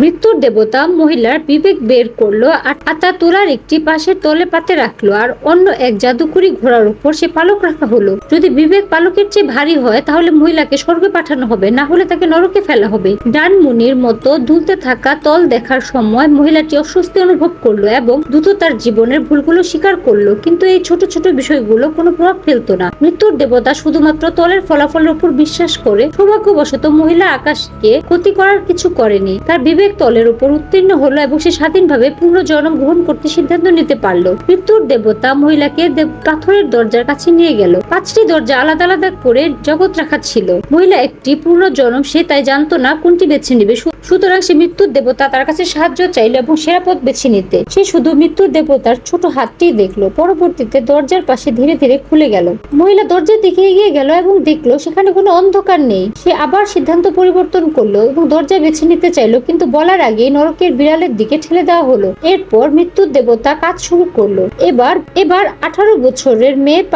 মৃত্যুর দেবতা মহিলার বিবেক বের করলো আর আতা তোলার একটি পাশের তলে পাতে রাখলো আর অন্য এক জাদুকরি ঘোড়ার উপর সে পালক রাখা হলো। যদি বিবেক পালকের চেয়ে ভারী হয় তাহলে মহিলাকে স্বর্গে পাঠানো হবে, না হলে তাকে নরকে ফেলা হবে। ডানমুনির মতো দুলতে থাকা তল দেখার সময় মহিলাটি অস্বস্তি অনুভব করলো এবং দ্রুত তার জীবনের ভুলগুলো স্বীকার করলো, কিন্তু এই ছোট ছোট বিষয়গুলো কোনো প্রভাব ফেলতো না। মৃত্যুর দেবতা শুধুমাত্র তলের ফলাফলের উপর বিশ্বাস করে সৌভাগ্যবশত মহিলা আকাশকে ক্ষতি করার কিছু করেনি। তার বিবেক তলের উপর উত্তীর্ণ হলো এবং সে স্বাধীনভাবে পুনর্জন্ম গ্রহণ করতে সিদ্ধান্ত নিতে পারলো। মৃত্যুর দেবতা মহিলাকে পাথরের দরজার কাছে নিয়ে গেল। 5টি দরজা আলাদা আলাদা করে জগৎ রাখা ছিল। মহিলা একটি পুনর্জন্ম, সে তাই জানতো না কোনটি বেছে নিবে, সুতরাং সে মৃত্যুর দেবতা তার কাছে সাহায্য চাইল এবং সেরা পথ বেছে নিতে। সে শুধু মৃত্যুর দেবতার ছোট হাতটি দেখলো। পরবর্তীতে দরজার পাশে ধীরে ধীরে খুলে গেল। মহিলা দরজার দিকে এগিয়ে গেল এবং দেখলো সেখানে কোনো অন্ধকার নেই। সে আবার সিদ্ধান্ত পরিবর্তন করলো এবং দরজা বেছে নিতে চাইলো, কিন্তু বলার আগেই নরকের বিড়ালের দিকে ঠেলে দেওয়া হলো। এরপর মৃত্যুর দেবতা কাজ শুরু করলো। এবার 18 বছরের মেয়ের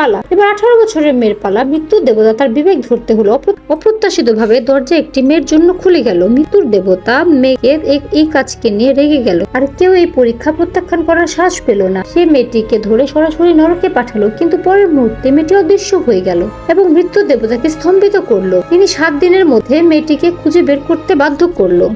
পালা। মৃত্যুর দেবতা তার বিবেক ধরতে হলো। অপ্রত্যাশিত ভাবে দরজা একটি মেয়ের জন্য খুলে গেল। মৃত্যুর দেবতা মেয়েকে এই কাজকে নিয়ে রেগে গেল আর কেউ এই পরীক্ষা প্রত্যাখ্যান করার সাহস পেল না। সে মেয়েটিকে ধরে সরাসরি নরকে পাঠালো, কিন্তু পরের মুহূর্তে মেয়েটি অদৃশ্য হয়ে গেল এবং মৃত্যুর দেবতাকে স্তম্ভিত করলো। তিনি 7 দিনের মধ্যে মেয়েটিকে খুঁজে বের করতে বাধ্য করলো।